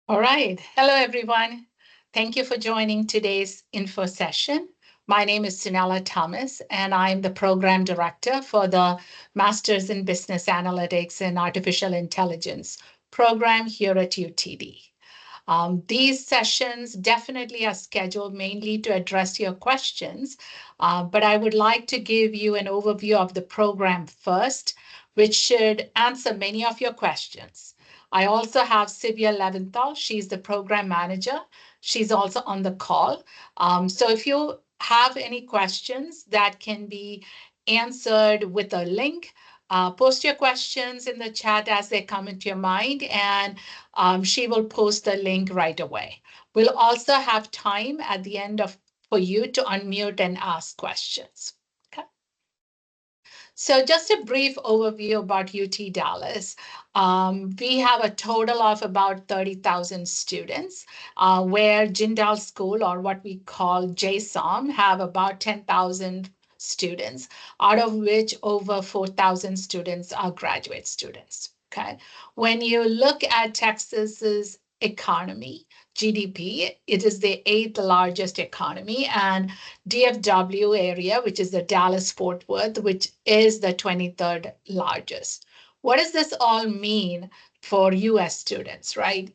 All right. Hello, everyone. Thank you for joining today's info session. My name is Sunela Thomas, and I'm the program director for the Masters in Business Analytics and Artificial Intelligence program here at UTD. These sessions definitely are scheduled mainly to address your questions, but I would like to give you an overview of the program first, which should answer many of your questions. I also have Sylvia Leventhal. She's the program manager. She's also on the call. So if you have any questions that can be answered with a link, post your questions in the chat as they come into your mind, and she will post the link right away. We'll also have time at the end of for you to unmute and ask questions. Okay. So just a brief overview about UT Dallas. We have a total of about 30,000 students, where Jindal School, or what we call JSOM, have about 10,000 students, out of which over 4,000 students are graduate students. Okay. When you look at Texas's economy, GDP, it is the eighth largest economy, and DFW area, which is the Dallas-Fort Worth, which is the 23rd largest. What does this all mean for US students, right?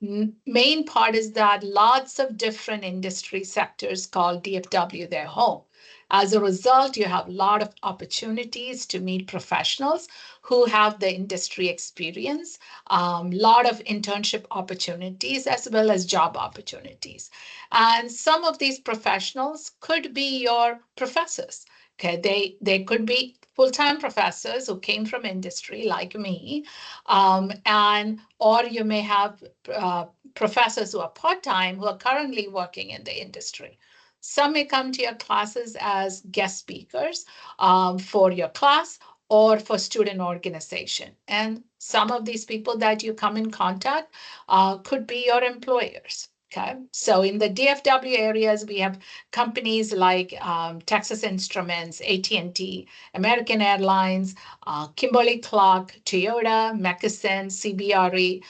Main part is that lots of different industry sectors call DFW their home. As a result, you have a lot of opportunities to meet professionals who have the industry experience, lot of internship opportunities, as well as job opportunities. And some of these professionals could be your professors. Okay, they could be full-time professors who came from industry like me, and or you may have professors who are part-time who are currently working in the industry. Some may come to your classes as guest speakers for your class or for student organization. And some of these people that you come in contact could be your employers. Okay, so in the DFW areas, we have companies like Texas Instruments, AT&T, American Airlines, Kimberly-Clark, Toyota, McKesson, CBRE.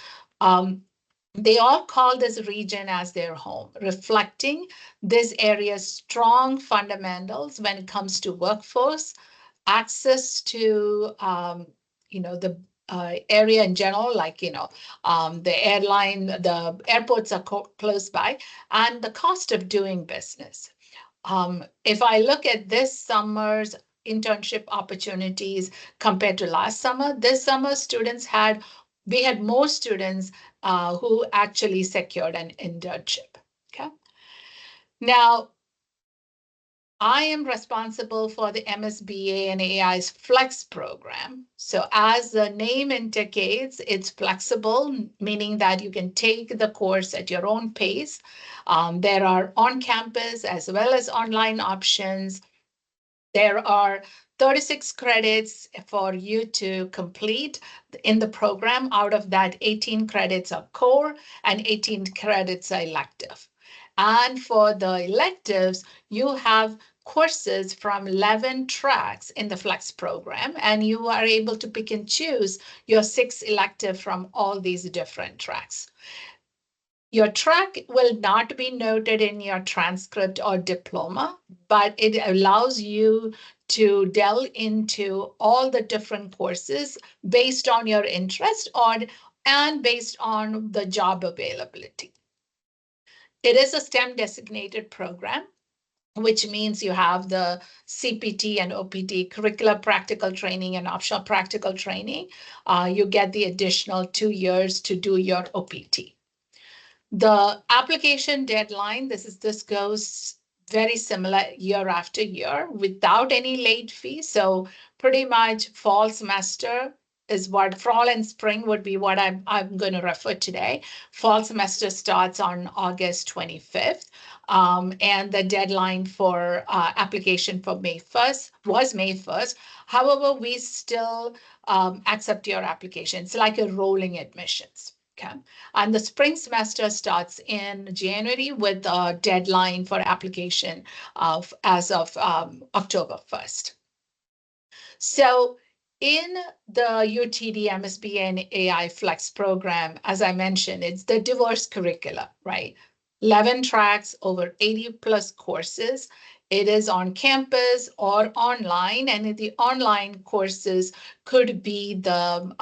They all call this region as their home, reflecting this area's strong fundamentals when it comes to workforce, access to the area in general, like the airports are close by, and the cost of doing business. If I look at this summer's internship opportunities compared to last summer, this summer we had more students who actually secured an internship. Okay. Now, I am responsible for the MSBA and AI's Flex program. So as the name indicates, it's flexible, meaning that you can take the course at your own pace. There are on-campus as well as online options. There are 36 credits for you to complete in the program. Out of that, 18 credits are core and 18 credits are elective. And for the electives, you have courses from 11 tracks in the Flex program, and you are able to pick and choose your 6 elective from all these different tracks. Your track will not be noted in your transcript or diploma, but it allows you to delve into all the different courses based on your interest and based on the job availability. It is a STEM designated program, which means you have the CPT and OPT, curricular practical training and optional practical training. You get the additional 2 years to do your OPT. The application deadline, this goes very similar year after year without any late fee. So pretty much fall semester is what fall and spring would be what I'm going to refer today. Fall semester starts on August 25th. And the deadline for application for May 1st was May 1st. However, we still accept your application. It's like a rolling admissions. Okay. And the spring semester starts in January with a deadline for application as of October 1st. So In the UTD MSBA and AI Flex program, as I mentioned, it's the diverse curricula, right? 11 tracks, over 80 plus courses. It is on campus or online, and the online courses could be the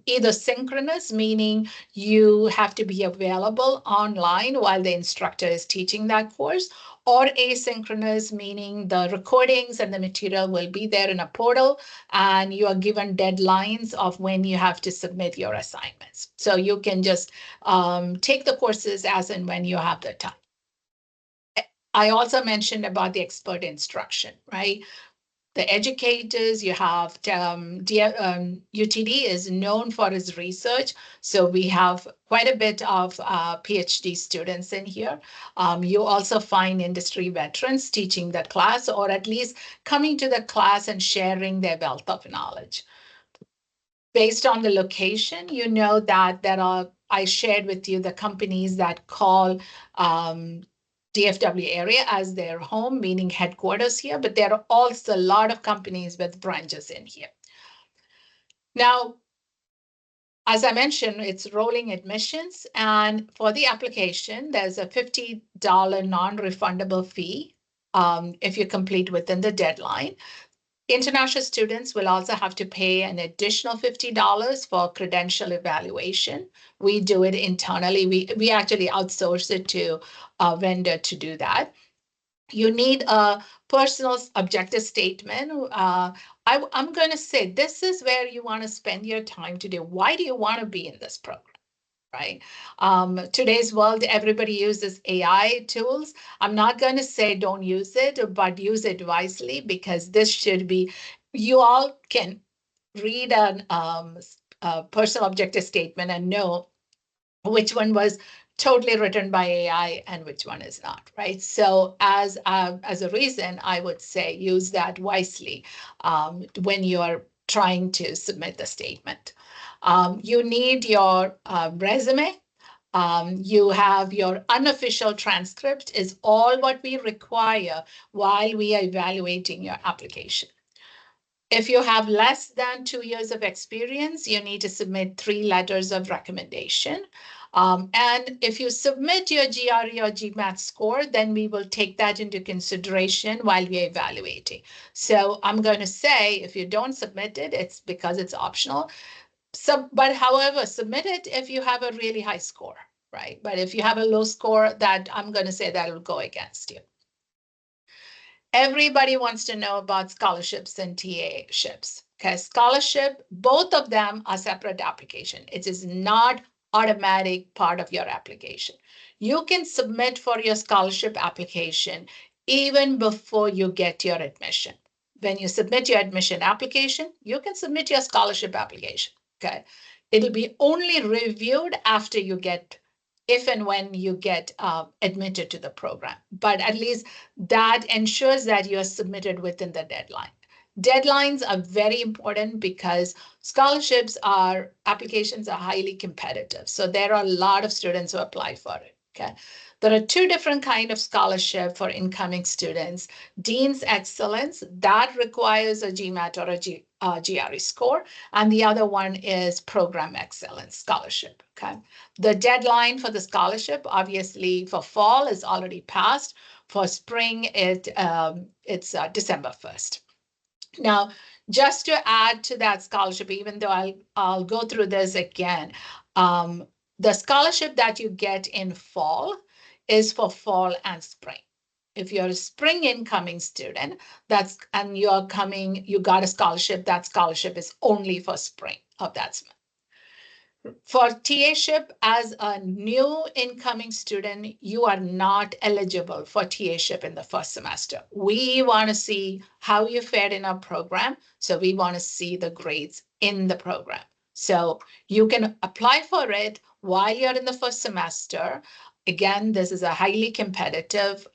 either synchronous, meaning you have to be available online while the instructor is teaching that course, or asynchronous, meaning the recordings and the material will be there in a portal and you are given deadlines of when you have to submit your assignments. So you can just take the courses as and when you have the time. I also mentioned about the expert instruction, right? The educators, you have UTD is known for its research. So we have quite a bit of PhD students in here. You also find industry veterans teaching the class, or at least coming to the class and sharing their wealth of knowledge. Based on the location, you know that there are, I shared with you the companies that call DFW area as their home, meaning headquarters here, but there are also a lot of companies with branches in here. Now, as I mentioned, it's rolling admissions, and for the application, there's a $50 non-refundable fee if you complete within the deadline. International students will also have to pay an additional $50 for credential evaluation. We do it internally. We actually outsource it to a vendor to do that. You need a personal objective statement. I'm going to say this is where you want to spend your time today. Why do you want to be in this program? Right? Today's world, everybody uses AI tools. I'm not going to say don't use it, but use it wisely, because this should be, you all can read a personal objective statement and know which one was totally written by AI and which one is not, right? So as a reason, I would say use that wisely when you're trying to submit the statement. You need your resume. You have your unofficial transcript is all what we require while we are evaluating your application. If you have less than 2 years of experience, you need to submit 3 letters of recommendation. And if you submit your GRE or GMAT score, then we will take that into consideration while we're evaluating. So I'm going to say, if you don't submit it, it's because it's optional. So, but however, submit it if you have a really high score, right? But if you have a low score, that I'm going to say that will go against you. Everybody wants to know about scholarships and TAships. Okay, scholarship, both of them are separate application. It is not automatic part of your application. You can submit for your scholarship application even before you get your admission. When you submit your admission application, you can submit your scholarship application. Okay, it'll be only reviewed after you get, if and when you get admitted to the program. But at least that ensures that you are submitted within the deadline. Deadlines are very important because scholarships are, applications are highly competitive. So there are a lot of students who apply for it. Okay. There are 2 different kinds of scholarship for incoming students. Dean's Excellence, that requires a GMAT or a GRE score, and the other one is Program Excellence Scholarship. Okay. The deadline for the scholarship, obviously, for fall is already passed. For spring, it's December 1st. Now, just to add to that scholarship, even though I'll go through this again, the scholarship that you get in fall is for fall and spring. If you're a spring incoming student, and you got a scholarship, that scholarship is only for spring of that semester. For TAship, as a new incoming student, you are not eligible for TAship in the first semester. We want to see how you fared in our program. So we want to see the grades in the program. So you can apply for it while you're in the first semester. Again, this is a highly competitive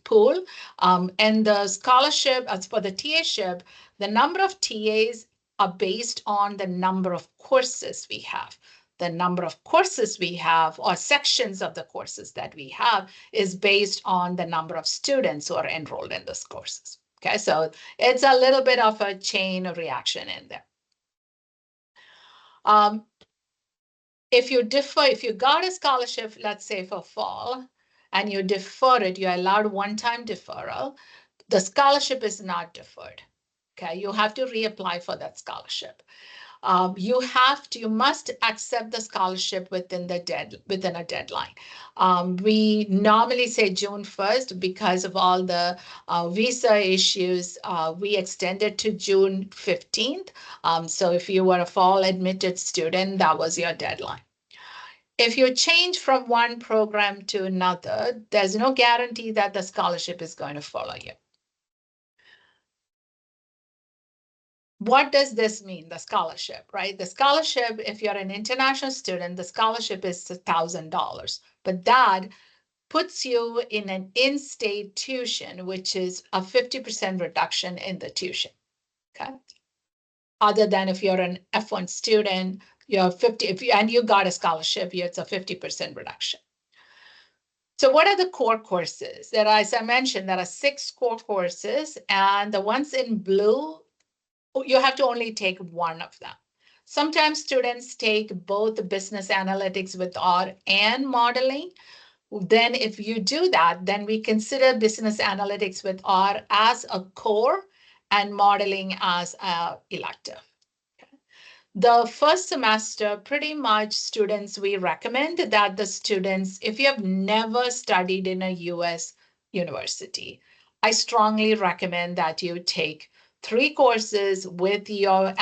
pool. And the scholarship, as for the TAship, the number of TAs are based on the number of courses we have. The number of courses we have, or sections of the courses that we have, is based on the number of students who are enrolled in those courses. Okay, so it's a little bit of a chain reaction in there. Um, if you got a scholarship, let's say for fall, and you defer it, you're allowed one-time deferral, the scholarship is not deferred. Okay, you have to reapply for that scholarship. You must accept the scholarship within a deadline. We normally say June 1st because of all the visa issues. We extended to June 15th. So if you were a fall admitted student, that was your deadline. If you change from one program to another, there's no guarantee that the scholarship is going to follow you. What does this mean, the scholarship, right? The scholarship, if you're an international student, the scholarship is $1,000, but that puts you in an in-state tuition, which is a 50% reduction in the tuition, okay? Other than if you're an F1 student, you're 50, and you got a scholarship, it's a 50% reduction. So what are the core courses? There are, as I mentioned, there are 6 core courses, and the ones in blue, you have to only take one of them. Sometimes students take both business analytics with R and modeling. Then if you do that, then we consider business analytics with R as a core and modeling as an elective. The first semester, pretty much students, we recommend that the students, if you have never studied in a US university, I strongly recommend that you take 3 courses with your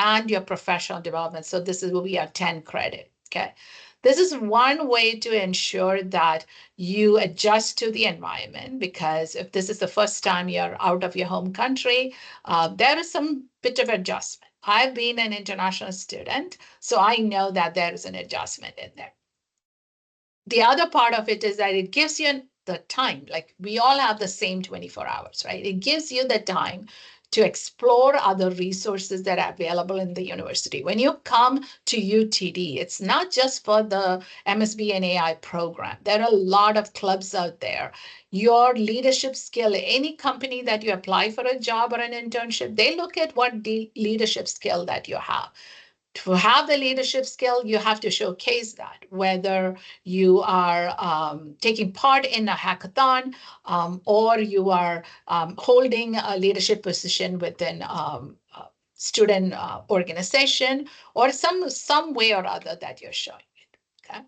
professional development. So this will be a 10 credit, okay? This is one way to ensure that you adjust to the environment, because if this is the first time you're out of your home country, there is some bit of adjustment. I've been an international student, so I know that there is an adjustment in there. The other part of it is that it gives you the time, like we all have the same 24 hours, right? It gives you the time to explore other resources that are available in the university. When you come to UTD, it's not just for the MSB and AI program. There are a lot of clubs out there. Your leadership skill, any company that you apply for a job or an internship, they look at what leadership skill that you have. To have the leadership skill, you have to showcase that, whether you are taking part in a hackathon or you are holding a leadership position within a student organization, or some way or other that you're showing it, okay?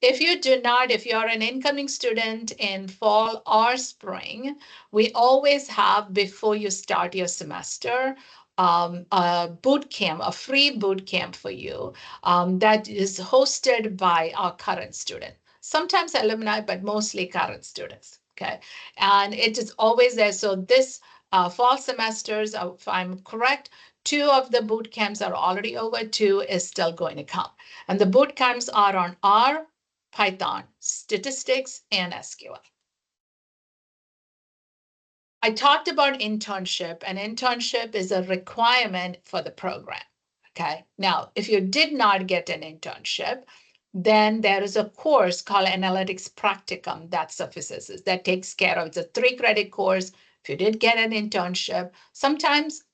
If you're an incoming student in fall or spring, we always have, before you start your semester, a boot camp, a free boot camp for you that is hosted by our current student. Sometimes alumni, but mostly current students, okay? And it is always there. So this fall semesters, if I'm correct, 2 of the boot camps are already over, 2 is still going to come. And the boot camps are on R, Python, statistics, and SQL. I talked about internship, and internship is a requirement for the program, okay? Now, if you did not get an internship, then there is a course called Analytics Practicum that suffices, that takes care of, it's a 3-credit course. If you did get an internship, sometimes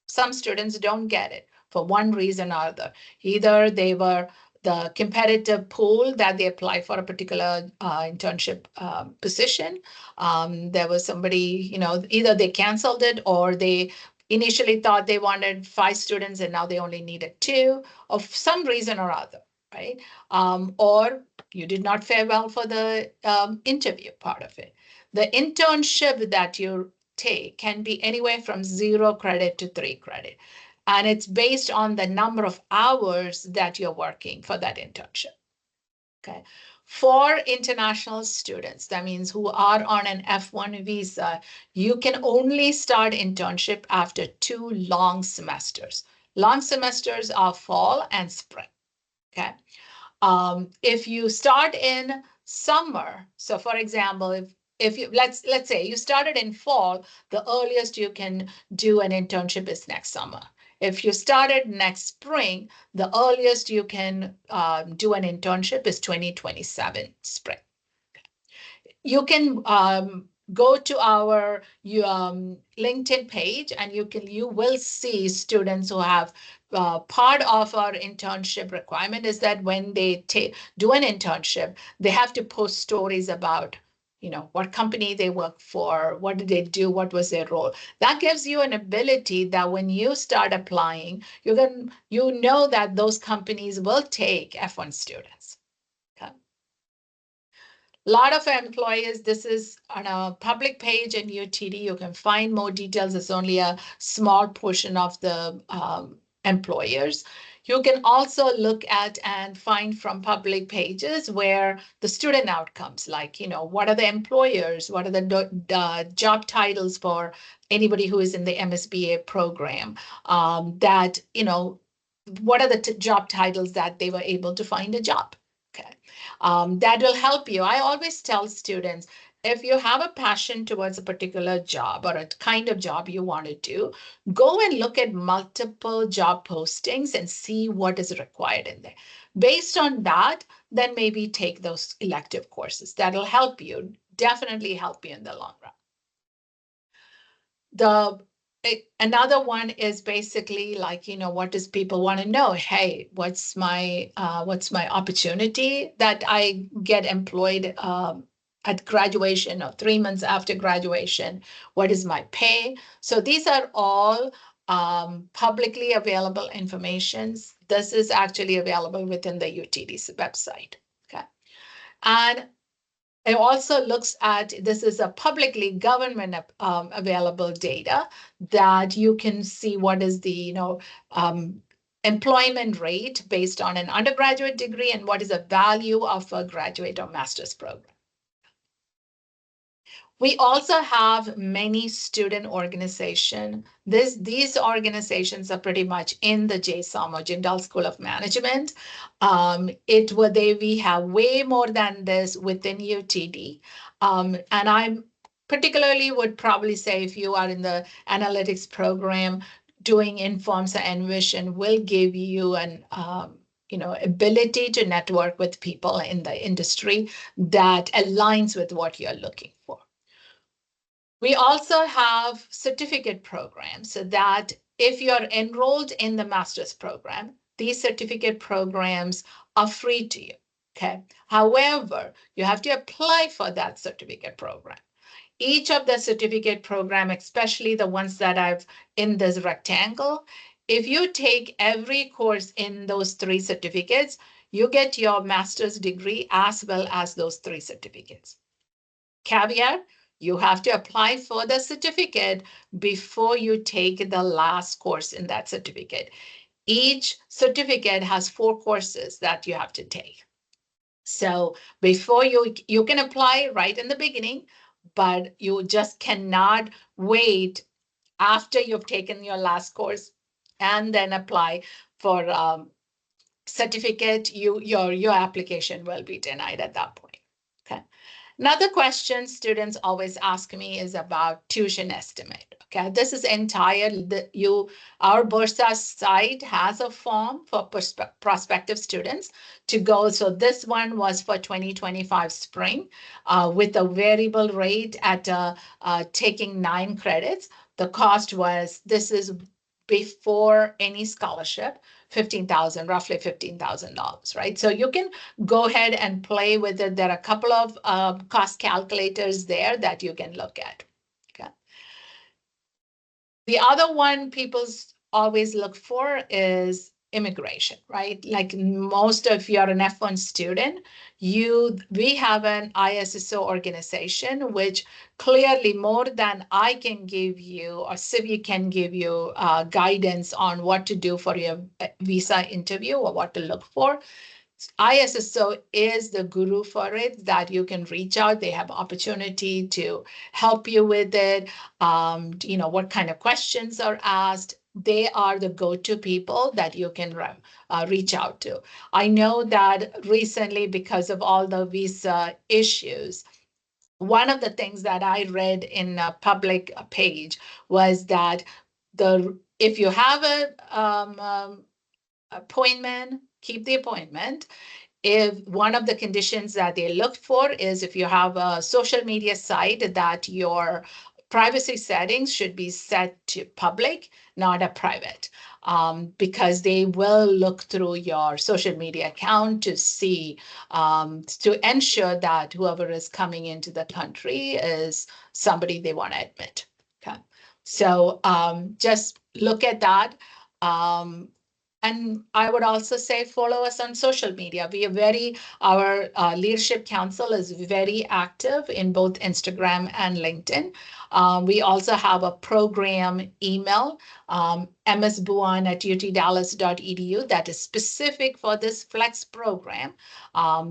some students don't get it for one reason or other. Either they were the competitive pool that they apply for a particular internship position. There was somebody, either they canceled it or they initially thought they wanted 5 students and now they only needed 2, of some reason or other, right? Or you did not fare well for the interview part of it. The internship that you take can be anywhere from 0 credit to 3 credit. And it's based on the number of hours that you're working for that internship, okay? For international students, that means who are on an F1 visa, you can only start internship after 2 long semesters. Long semesters are fall and spring, okay? If you start in summer, so for example, if you let's say you started in fall, the earliest you can do an internship is next summer. If you started next spring, the earliest you can do an internship is 2027 spring. You can go to our LinkedIn page, and you will see students who have part of our internship requirement is that when they do an internship, they have to post stories about, what company they work for, what did they do, what was their role. That gives you an ability that when you start applying, you know that those companies will take F1 students. Okay. A lot of employers, this is on a public page in UTD. You can find more details. It's only a small portion of the employers. You can also look at and find from public pages where the student outcomes, like, what are the employers, what are the job titles for anybody who is in the MSBA program, that, what are the job titles that they were able to find a job. Okay. That will help you. I always tell students, if you have a passion towards a particular job or a kind of job you want to do, go and look at multiple job postings and see what is required in there. Based on that, then maybe take those elective courses. That'll help you, definitely help you in the long run. Another one is basically like, what does people want to know? Hey, what's my opportunity that I get employed at graduation or 3 months after graduation? What is my pay? So these are all publicly available informations. This is actually available within the UTD's website. Okay. And it also looks at, this is a publicly government available data that you can see what is the employment rate based on an undergraduate degree and what is the value of a graduate or master's program. We also have many student organizations. These organizations are pretty much in the JSOM or Jindal School of Management. We have way more than this within UTD. And I'm particularly would probably say if you are in the analytics program, doing Informs or Envision will give you an ability to network with people in the industry that aligns with what you're looking for. We also have certificate programs so that if you're enrolled in the master's program, these certificate programs are free to you. Okay. However, you have to apply for that certificate program. Each of the certificate program, especially the ones that I've in this rectangle, if you take every course in those 3 certificates, you get your master's degree as well as those 3 certificates. Caveat, you have to apply for the certificate before you take the last course in that certificate. Each certificate has 4 courses that you have to take. So before you can apply right in the beginning, but you just cannot wait after you've taken your last course and then apply for certificate. Your application will be denied at that point. Okay. Another question students always ask me is about tuition estimate. Okay, this is our Bursa site has a form for prospective students to go. So this one was for 2025 spring with a variable rate at taking 9 credits. The cost was, this is before any scholarship, roughly $15,000, right? So you can go ahead and play with it. There are a couple of cost calculators there that you can look at. Okay. The other one people always look for is immigration, right? Like most of you're an F1 student, we have an ISSO organization, which clearly more than I can give you or Civi can give you guidance on what to do for your visa interview or what to look for. ISSO is the guru for it, that you can reach out. They have opportunity to help you with it. What kind of questions are asked. They are the go-to people that you can reach out to. I know that recently, because of all the visa issues, one of the things that I read in a public page was that if you have a appointment, keep the appointment. if one of the conditions that they look for is if you have a social media site, that your privacy settings should be set to public, not a private, because they will look through your social media account to see, to ensure that whoever is coming into the country is somebody they want to admit. Okay. So just look at that. And I would also say follow us on social media. Our leadership council is very active in both Instagram and LinkedIn. We also have a program email, msbuan@utdallas.edu, that is specific for this flex program.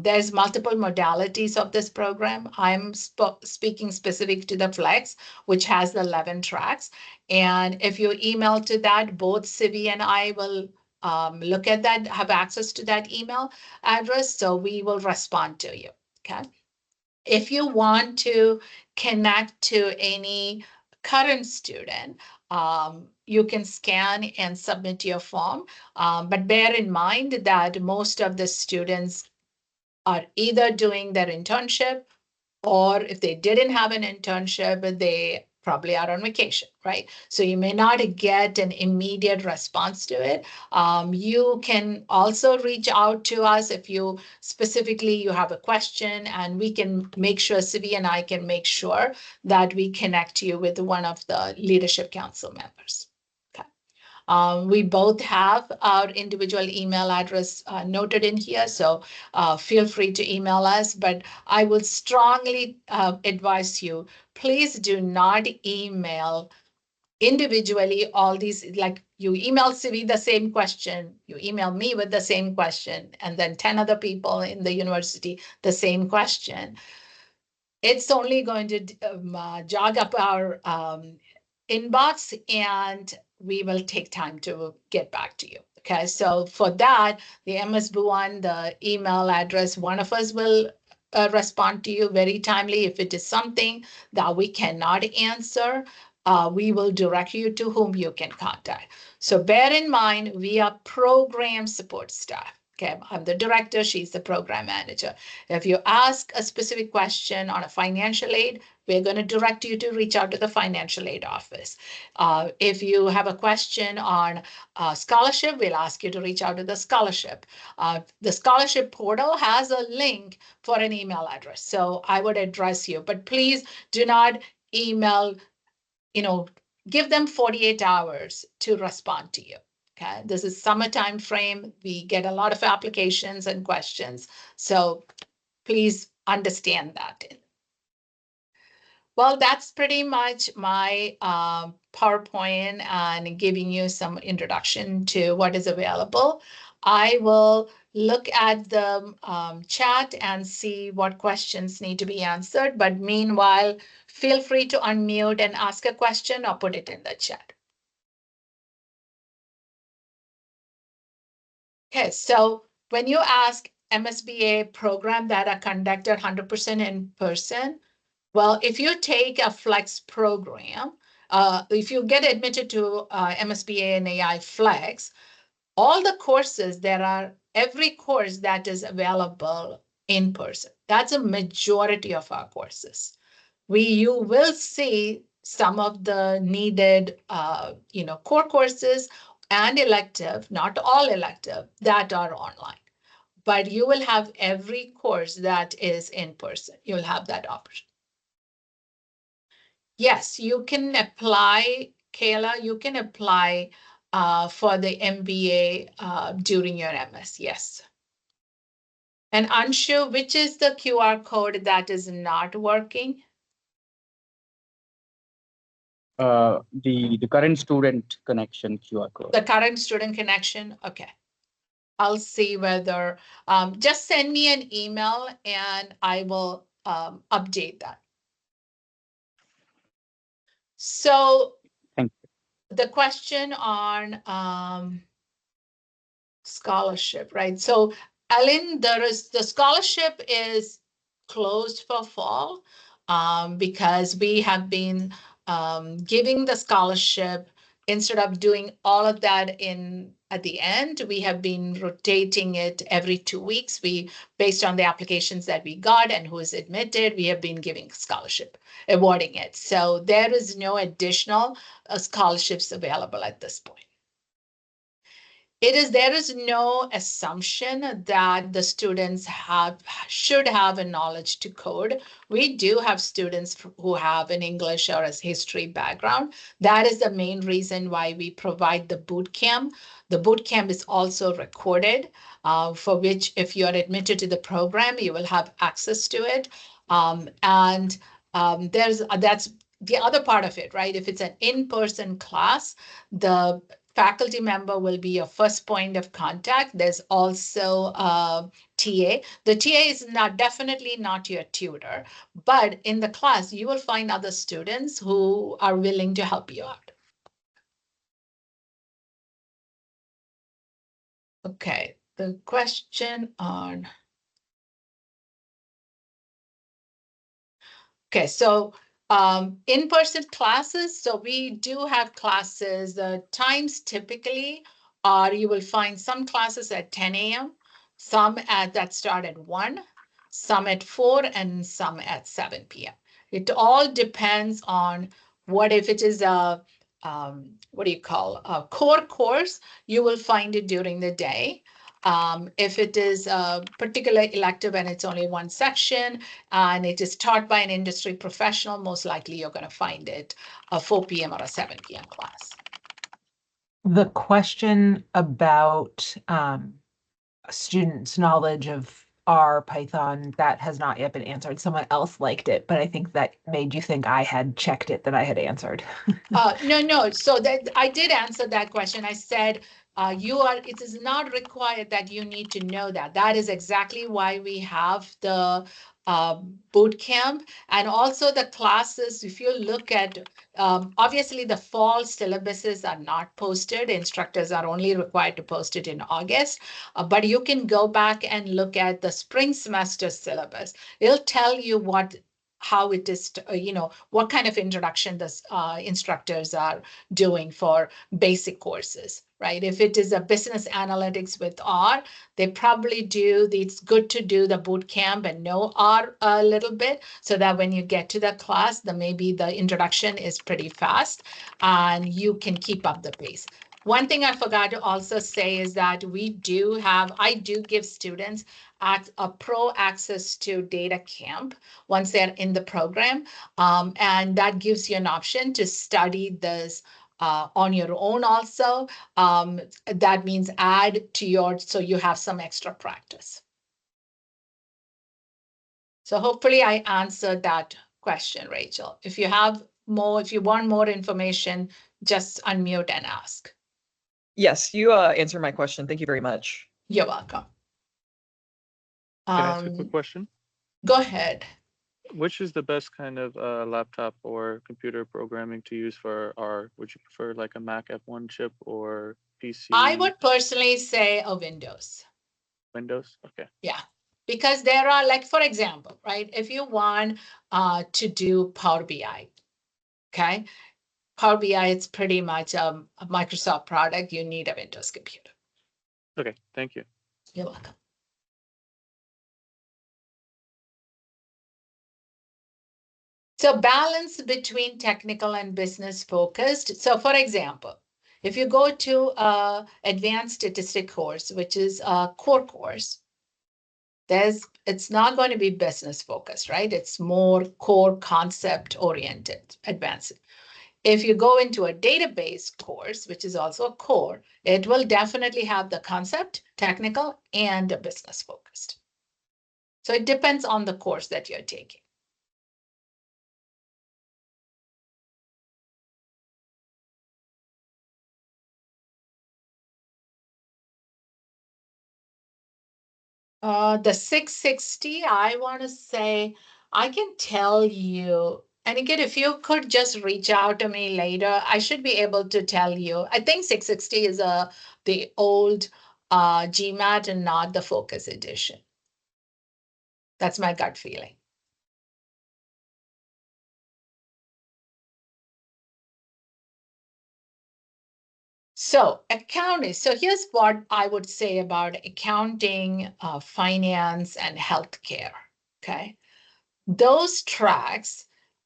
There's multiple modalities of this program. I'm speaking specific to the flex, which has the 11 tracks. And if you email to that, both Sivi and I will look at that, have access to that email address, so we will respond to you. Okay. If you want to connect to any current student, you can scan and submit your form. But bear in mind that most of the students are either doing their internship, or if they didn't have an internship, they probably are on vacation, right? So you may not get an immediate response to it. You can also reach out to us if you have a question, and we can make sure, Sivi and I can make sure that we connect you with one of the leadership council members. Okay. We both have our individual email address noted in here, so feel free to email us. But I will strongly advise you, please do not email individually all these, like you email Sivi the same question, you email me with the same question, and then 10 other people in the university the same question. It's only going to jog up our inbox, and we will take time to get back to you. Okay, so for that, the MSB one, the email address, one of us will respond to you very timely. If it is something that we cannot answer, we will direct you to whom you can contact. So bear in mind, we are program support staff. Okay, I'm the director, she's the program manager. If you ask a specific question on a financial aid, we're going to direct you to reach out to the financial aid office. If you have a question on scholarship, we'll ask you to reach out to the scholarship. The scholarship portal has a link for an email address, so I would address you. But please do not email, give them 48 hours to respond to you. Okay, this is summer time frame. We get a lot of applications and questions, so please understand that. Well, that's pretty much my PowerPoint and giving you some introduction to what is available. I will look at the chat and see what questions need to be answered. But meanwhile, feel free to unmute and ask a question or put it in the chat. Okay, so when you ask MSBA program that are conducted 100% in person, well, if you take a flex program, if you get admitted to MSBA and AI Flex, all the courses every course that is available in person. That's a majority of our courses. You will see some of the needed, core courses and elective, not all elective, that are online. But you will have every course that is in person. You'll have that option. Yes, you can apply, Kayla, you can apply for the MBA during your MS, yes. And Anshu, which is the QR code that is not working? The current student connection QR code. The current student connection, okay. I'll see whether, just send me an email and I will update that. So Thank you. The question on scholarship, right? So Ellen, the scholarship is closed for fall because we have been giving the scholarship instead of doing all of that at the end, we have been rotating it every 2 weeks. Based on the applications that we got and who is admitted, we have been giving scholarship, awarding it. So there is no additional scholarships available at this point. There is no assumption that the students should have a knowledge to code. We do have students who have an English or a history background. That is the main reason why we provide the boot camp. The boot camp is also recorded, for which if you're admitted to the program, you will have access to it. That's the other part of it, right? If it's an in-person class, the faculty member will be your first point of contact. There's also a TA. The TA is definitely not your tutor, but in the class, you will find other students who are willing to help you out. Okay, the question on. Okay, so in-person classes, so we do have classes. The times typically are, you will find some classes at 10 a.m., some that start at 1, some at 4, and some at 7 p.m. It all depends on if it is a, what do you call, a core course, you will find it during the day. If it is a particular elective and it's only one section, and it is taught by an industry professional, most likely you're going to find it a 4 p.m. or a 7 p.m. class. The question about students' knowledge of R, Python, that has not yet been answered. Someone else liked it, but I think that made you think I had checked it, that I had answered. No. So that I did answer that question. I said, it is not required that you need to know that. That is exactly why we have the boot camp, and also the classes. If you look at, obviously the fall syllabuses are not posted. Instructors are only required to post it in August, but you can go back and look at the spring semester syllabus. It'll tell you how it is, what kind of introduction the instructors are doing for basic courses, right? If it is a business analytics with R, they probably it's good to do the boot camp and know R a little bit, so that when you get to the class, maybe the introduction is pretty fast and you can keep up the pace. One thing I forgot to also say is that I do give students a pro access to data camp once they're in the program. And that gives you an option to study this on your own also. That means so you have some extra practice. So hopefully I answered that question, Rachel. If you want more information, just unmute and ask. Yes, you answered my question. Thank you very much. You're welcome. Can I ask a quick question? Go ahead. Which is the best kind of laptop or computer programming to use for R? Would you prefer like a Mac F1 chip or PC? I would personally say a Windows. Windows? Okay. Yeah, because there are, like, for example, right, if you want to do Power BI, okay? Power BI, it's pretty much a Microsoft product. You need a Windows computer. Okay, thank you. You're welcome. So balance between technical and business focused. So for example, if you go to advanced statistic course, which is a core course, it's not going to be business focused, right? It's more core concept oriented, advanced. If you go into a database course, which is also a core, it will definitely have the concept, technical, and business focused. So it depends on the course that you're taking. The 660, I want to say, I can tell you, and again, if you could just reach out to me later, I should be able to tell you. I think 660 is the old GMAT and not the Focus edition. That's my gut feeling. So accounting. So here's what I would say about accounting, finance, and healthcare. Okay. Those tracks,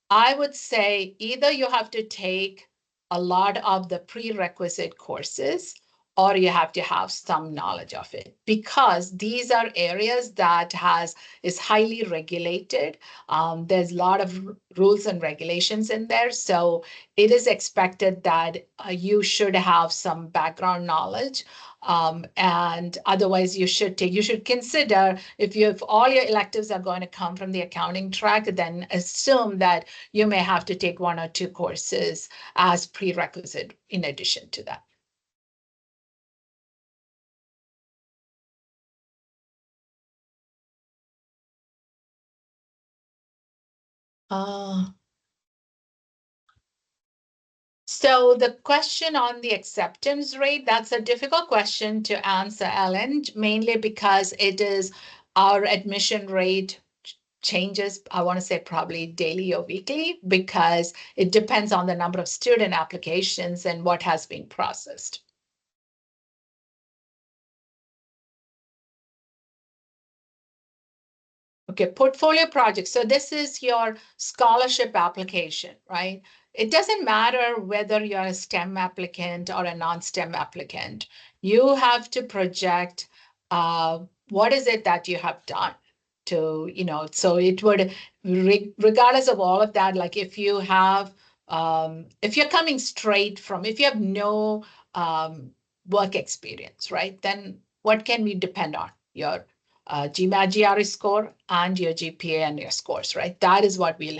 I would say either you have to take a lot of the prerequisite courses or you have to have some knowledge of it, because these are areas that is highly regulated. There's a lot of rules and regulations in there. So it is expected that you should have some background knowledge. And otherwise you should consider, if all your electives are going to come from the accounting track, then assume that you may have to take 1 or 2 courses as prerequisite in addition to that. So the question on the acceptance rate, that's a difficult question to answer, Ellen, mainly because it is our admission rate changes, I want to say probably daily or weekly, because it depends on the number of student applications and what has been processed. Okay, portfolio project. So this is your scholarship application, right? It doesn't matter whether you're a STEM applicant or a non-STEM applicant. You have to project what is it that you have done to, so it would, regardless of all of that, like if you have, if you're coming straight from, if you have no work experience, right, then what can we depend on? Your GMAT GRE score and your GPA and your scores, right? That is what we'll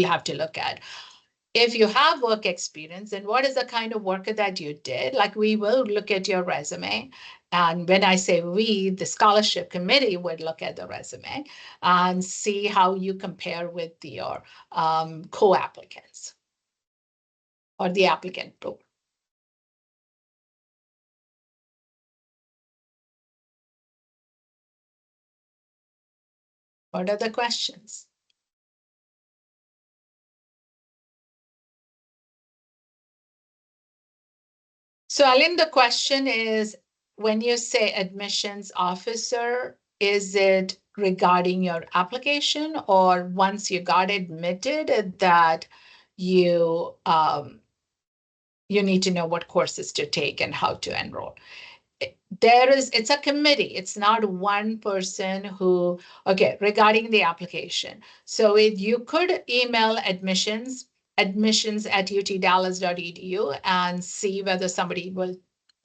have to look at. If you have work experience, then what is the kind of work that you did? Like we will look at your resume. And when I say we, the scholarship committee would look at the resume and see how you compare with your co-applicants or the applicant pool. What are the questions? So Aline, the question is, when you say admissions officer, is it regarding your application or once you got admitted that you need to know what courses to take and how to enroll? It's a committee. It's not one person who, okay, regarding the application. So you could email admissions@utdallas.edu and see whether somebody will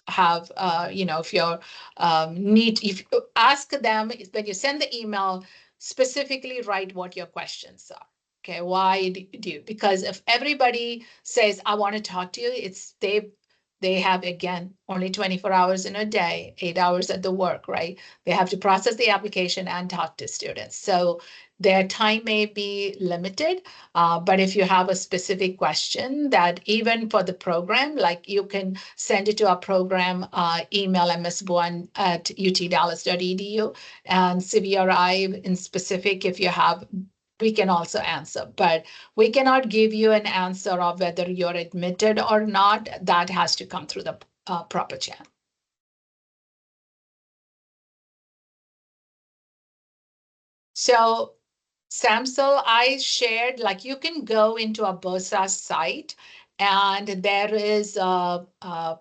have, if you're if you ask them, when you send the email, specifically write what your questions are. Okay, why do you? Because if everybody says, I want to talk to you, they have, again, only 24 hours in a day, 8 hours at the work, right? They have to process the application and talk to students. So their time may be limited, but if you have a specific question that even for the program, like you can send it to our program email, msbuan@utdallas.edu, and Sivi or I in specific, if you have, we can also answer, but we cannot give you an answer of whether you're admitted or not. That has to come through the proper channel. So Samsel, I shared, like you can go into a BOSA site and there is a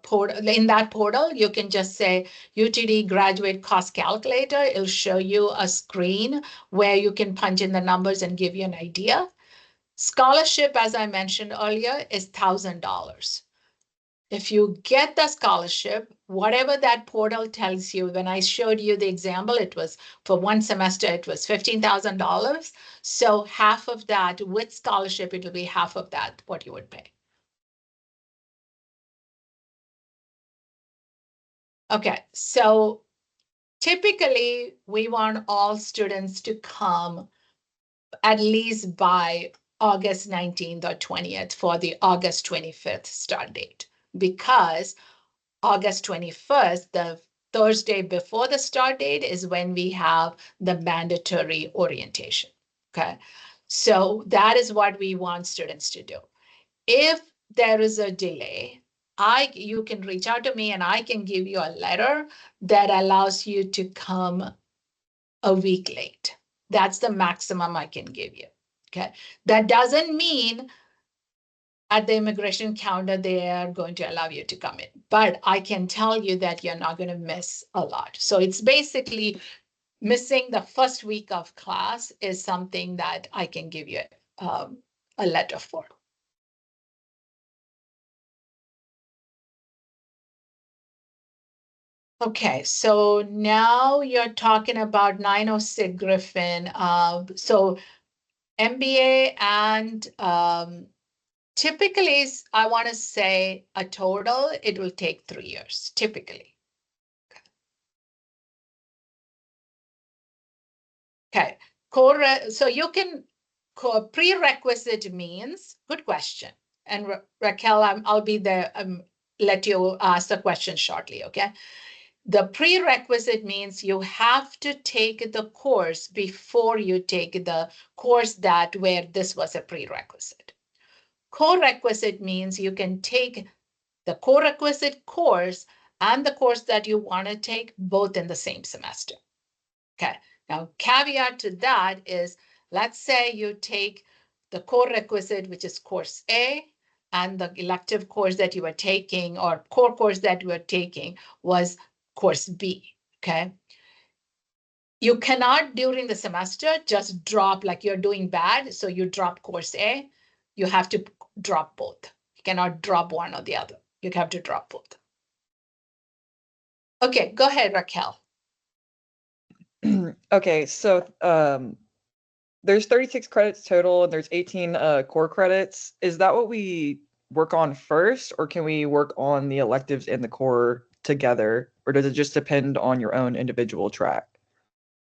portal. In that portal, you can just say UTD graduate cost calculator. It'll show you a screen where you can punch in the numbers and give you an idea. Scholarship, as I mentioned earlier, is $1,000. If you get the scholarship, whatever that portal tells you, when I showed you the example, it was for one semester, it was $15,000. So half of that with scholarship, it'll be half of that, what you would pay. Okay, so typically we want all students to come at least by August 19th or 20th for the August 25th start date, because August 21st, the Thursday before the start date, is when we have the mandatory orientation. Okay, so that is what we want students to do. If there is a delay, you can reach out to me and I can give you a letter that allows you to come a week late. That's the maximum I can give you. Okay. That doesn't mean at the immigration counter, they are going to allow you to come in. But I can tell you that you're not going to miss a lot. So it's basically missing the first week of class is something that I can give you a letter for. Okay, so now you're talking about 906 Griffin. So MBA and typically, I want to say a total, it will take 3 years, typically. Okay, so you can, prerequisite means, good question. And Raquel, I'll be there, let you ask the question shortly, okay? The prerequisite means you have to take the course before you take the course where this was a prerequisite. Co-requisite means you can take the co-requisite course and the course that you want to take both in the same semester. Okay, now caveat to that is, let's say you take the co-requisite, which is course A, and the elective course that you were taking or core course that you were taking was course B, okay? You cannot during the semester just drop like you're doing bad, so you drop course A. You have to drop both. You cannot drop one or the other. You have to drop both. Okay, go ahead, Raquel. Okay, so there's 36 credits total and there's 18 core credits. Is that what we work on first, or can we work on the electives and the core together, or does it just depend on your own individual track?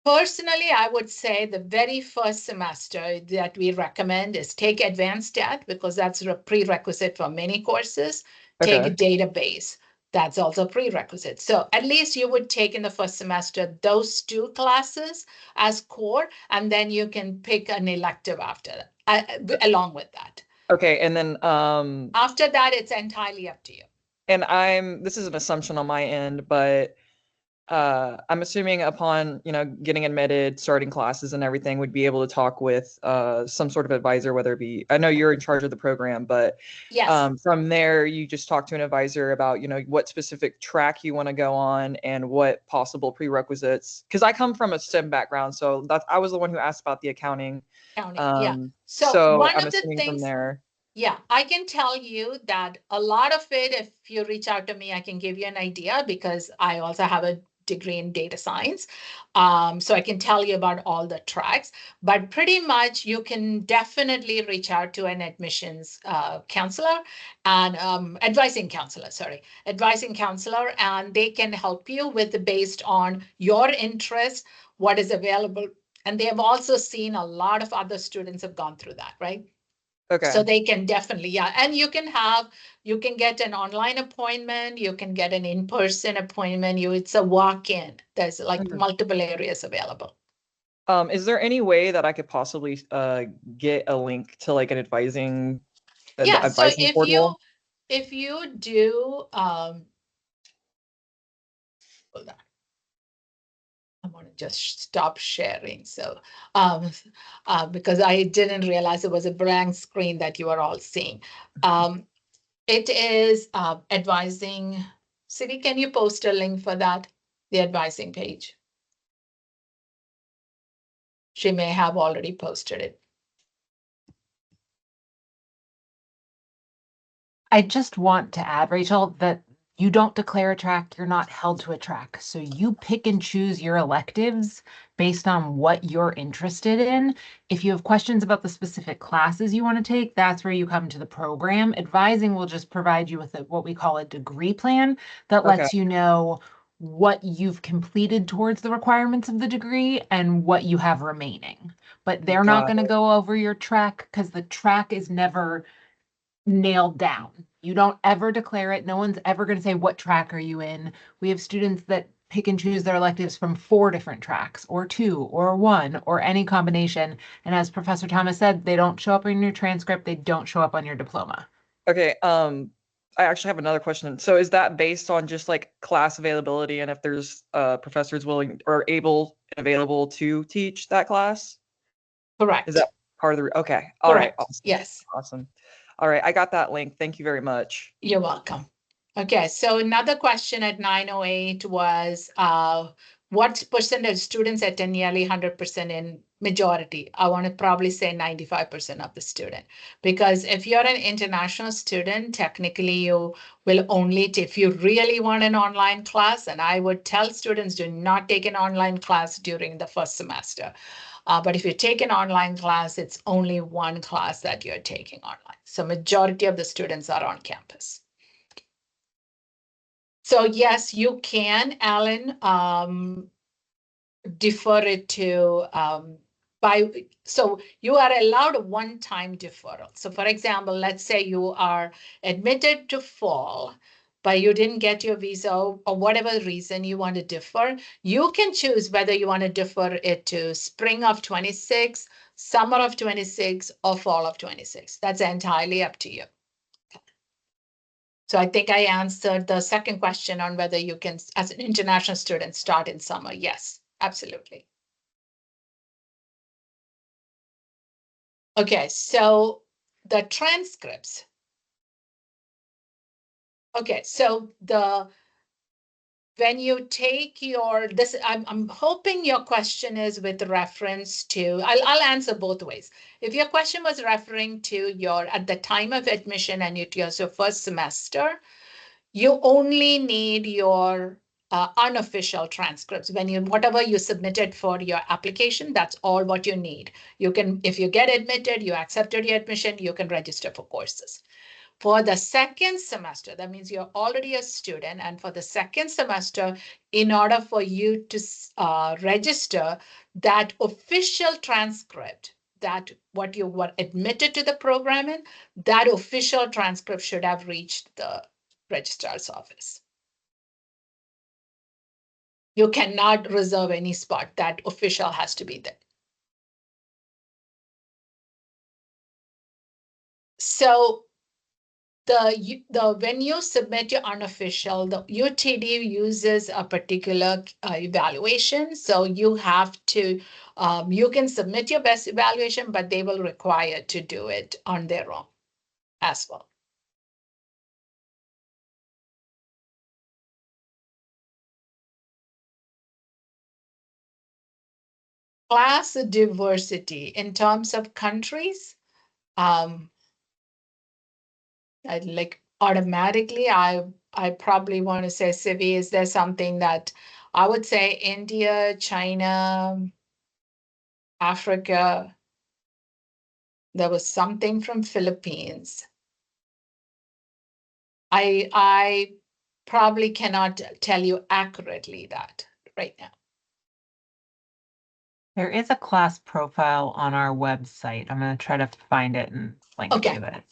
Personally, I would say the very first semester that we recommend is take advanced stat because that's a prerequisite for many courses. Take a database. That's also a prerequisite. So at least you would take in the first semester those 2 classes as core, and then you can pick an elective after that, along with that. Okay, and then after that, it's entirely up to you. And this is an assumption on my end, but I'm assuming upon, getting admitted, starting classes and everything, would be able to talk with some sort of advisor, whether it be, I know you're in charge of the program, but yes. From there, you just talk to an advisor about, what specific track you want to go on and what possible prerequisites. Because I come from a STEM background, so I was the one who asked about the accounting. Yeah. So one I'm of the assuming things, from there. Yeah, I can tell you that a lot of it, if you reach out to me, I can give you an idea because I also have a degree in data science. So I can tell you about all the tracks, but pretty much you can definitely reach out to an admissions counselor and advising counselor, and they can help you with based on your interest, what is available. And they have also seen a lot of other students have gone through that, right? Okay. So they can definitely, yeah. And you can get an online appointment, you can get an in-person appointment, it's a walk-in. There's like multiple areas available. Is there any way that I could possibly get a link to like an advising So portal? if you do hold on. I want to just stop sharing. So, because I didn't realize it was a blank screen that you are all seeing. It is advising. Siri, can you post a link for that? The advising page. She may have already posted it. I just want to add, Rachel, that you don't declare a track, you're not held to a track. So you pick and choose your electives based on what you're interested in. If you have questions about the specific classes you want to take, that's where you come to the program. Advising will just provide you with what we call a degree plan that lets you know what you've completed towards the requirements of the degree and what you have remaining. But they're not going to go over your track because the track is never nailed down. You don't ever declare it. No one's ever going to say, what track are you in? We have students that pick and choose their electives from 4 different tracks or 2 or 1 or any combination. And as Professor Thomas said, they don't show up in your transcript. They don't show up on your diploma. Okay. I actually have another question. So is that based on just like class availability and if there's professors willing or able and available to teach that class? Correct. Is that part of the, okay. All right. Correct. Awesome. Yes. Awesome. All right. I got that link. Thank you very much. You're welcome. Okay, so another question at 9:08 was, what percent of students attend nearly 100% in majority? I want to probably say 95% of the student. Because if you're an international student, technically you will only, if you really want an online class, and I would tell students do not take an online class during the first semester. But if you take an online class, it's only one class that you're taking online. So majority of the students are on campus. So yes, you can, Alan, defer it to so you are allowed a one-time deferral. So for example, let's say you are admitted to fall, but you didn't get your visa or whatever reason you want to defer, you can choose whether you want to defer it to spring of 26, summer of 26, or fall of 26. That's entirely up to you. So I think I answered the second question on whether you can, as an international student, start in summer. Yes, absolutely. Okay, so the transcripts. Okay, so when you take your, this, I'm hoping your question is with reference to, I'll answer both ways. If your question was referring to your, at the time of admission and it was your first semester, you only need your unofficial transcripts. When you, whatever you submitted for your application, that's all what you need. You can, if you get admitted, you accepted your admission, you can register for courses. For the second semester, that means you're already a student. And for the second semester, in order for you to register, that official transcript, that what you were admitted to the program in, that official transcript should have reached the registrar's office. You cannot reserve any spot. That official has to be there. So when you submit your unofficial, the UTD uses a particular evaluation. So you have to, you can submit your best evaluation, but they will require to do it on their own as well. Class diversity in terms of countries, like automatically, I probably want to say, Sivi, is there something that I would say India, China, Africa? There was something from Philippines. I probably cannot tell you accurately that right now. There is a class profile on our website. I'm going to try to find it and link to it.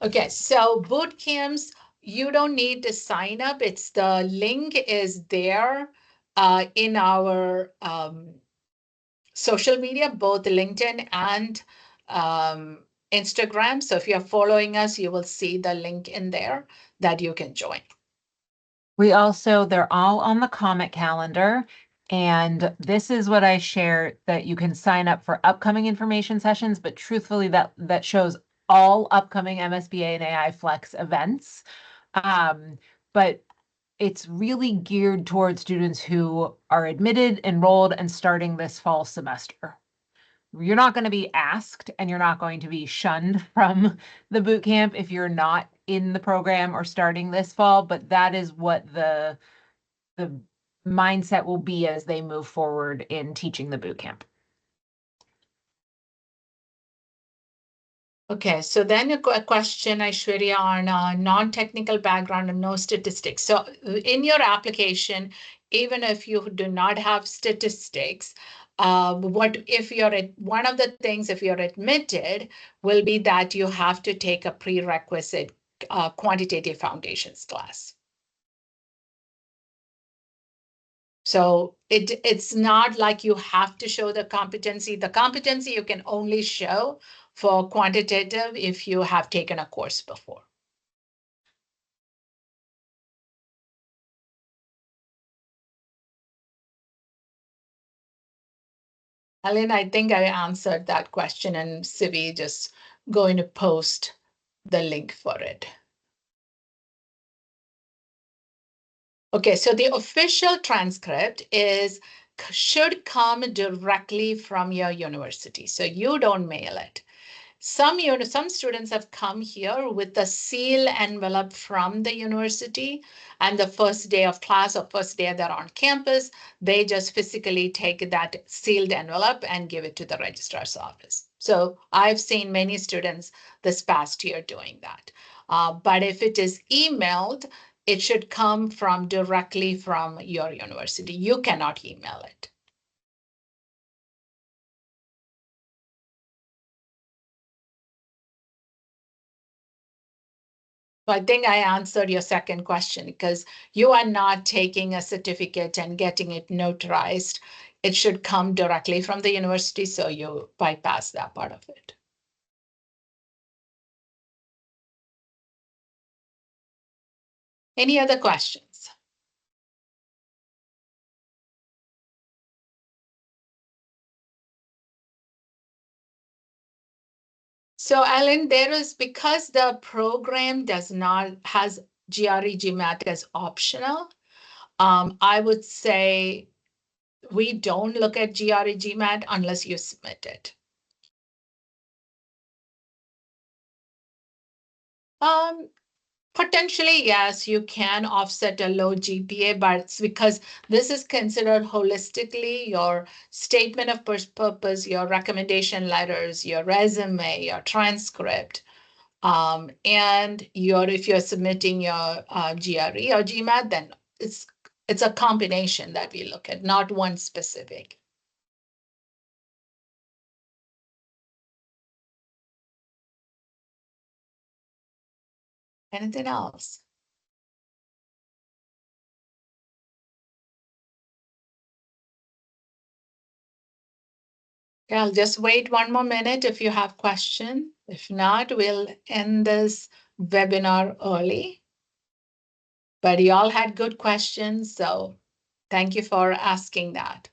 Okay, so boot camps, you don't need to sign up. It's the link is there in our social media, both LinkedIn and Instagram. So if you're following us, you will see the link in there that you can join. We also, they're all on the Comet calendar. And this is what I share, that you can sign up for upcoming information sessions, but truthfully that shows all upcoming MSBA and AI Flex events. But it's really geared towards students who are admitted, enrolled, and starting this fall semester. You're not going to be asked and you're not going to be shunned from the boot camp if you're not in the program or starting this fall, but that is what the mindset will be as they move forward in teaching the boot camp. Okay, so then a question, Aishwarya, on non-technical background and no statistics. So in your application, even if you do not have statistics, what if you're at one of the things, if you're admitted, will be that you have to take a prerequisite quantitative foundations class. So it's not like you have to show the competency. The competency you can only show for quantitative if you have taken a course before. Ellen, I think I answered that question, and Sivi just going to post the link for it. Okay, so the official transcript should come directly from your university. So you don't mail it. Some students have come here with the seal envelope from the university, and the first day of class or first day they're on campus, they just physically take that sealed envelope and give it to the registrar's office. So I've seen many students this past year doing that. But if it is emailed, it should come directly from your university. You cannot email it. So I think I answered your second question, because you are not taking a certificate and getting it notarized. It should come directly from the university, so you bypass that part of it. Any other questions? So Alan, because the program has GRE GMAT as optional, I would say we don't look at GRE GMAT unless you submit it. Potentially, yes, you can offset a low GPA, but it's because this is considered holistically your statement of purpose, your recommendation letters, your resume, your transcript, and if you're submitting your GRE or GMAT, then it's a combination that we look at, not one specific. Anything else? Okay, I'll just wait one more minute if you have questions. If not, we'll end this webinar early. But you all had good questions, so thank you for asking that.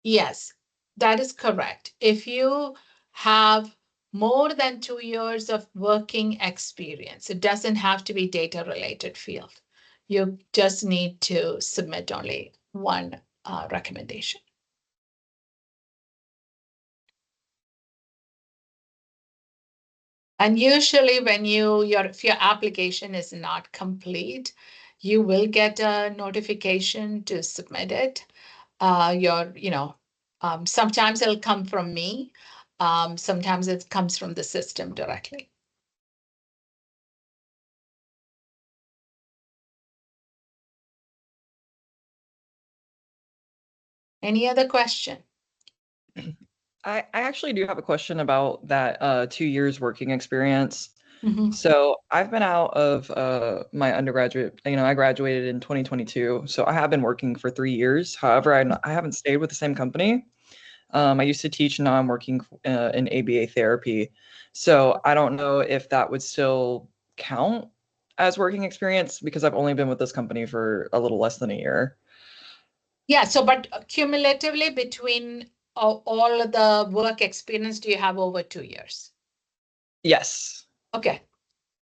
Yes, that is correct. If you have more than 2 years of working experience, it doesn't have to be data related field. You just need to submit only one recommendation. And usually when if your application is not complete, you will get a notification to submit it. Sometimes it'll come from me. Sometimes it comes from the system directly. Any other question? I actually do have a question about that 2 years working experience. Mm-hmm. So I've been out of my undergraduate, I graduated in 2022. So I have been working for 3 years. However, I haven't stayed with the same company. I used to teach, now I'm working in ABA therapy. So I don't know if that would still count as working experience, because I've only been with this company for a little less than a year. Yeah, so but cumulatively between all of the work experience, do you have over 2 years? Yes. Okay.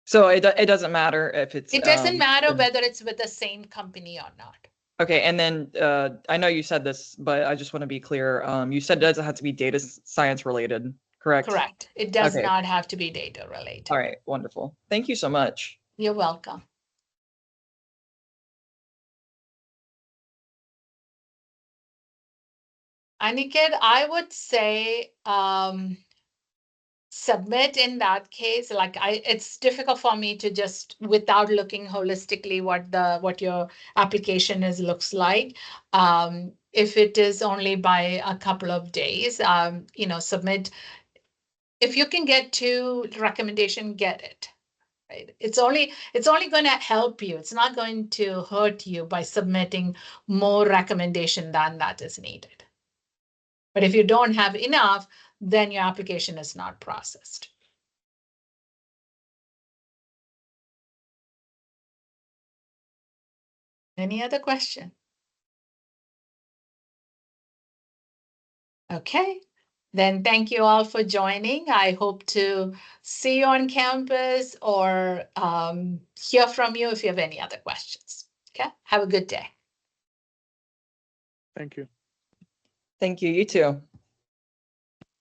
So it doesn't matter if it's. It doesn't matter whether it's with the same company or not. Okay, and then I know you said this, but I just want to be clear. You said it doesn't have to be data science related, correct? Correct. It does Okay. not have to be data related. All right, wonderful. Thank you so much. You're welcome. Aniket, I would say submit in that case. It's difficult for me to just, without looking holistically what your application looks like. If it is only by a couple of days, submit. If you can get 2 recommendation, get it. Right? It's only going to help you. It's not going to hurt you by submitting more recommendation than that is needed. But if you don't have enough, then your application is not processed. Any other question? Okay, then thank you all for joining. I hope to see you on campus or hear from you if you have any other questions. Okay, have a good day. Thank you. Thank you. You too.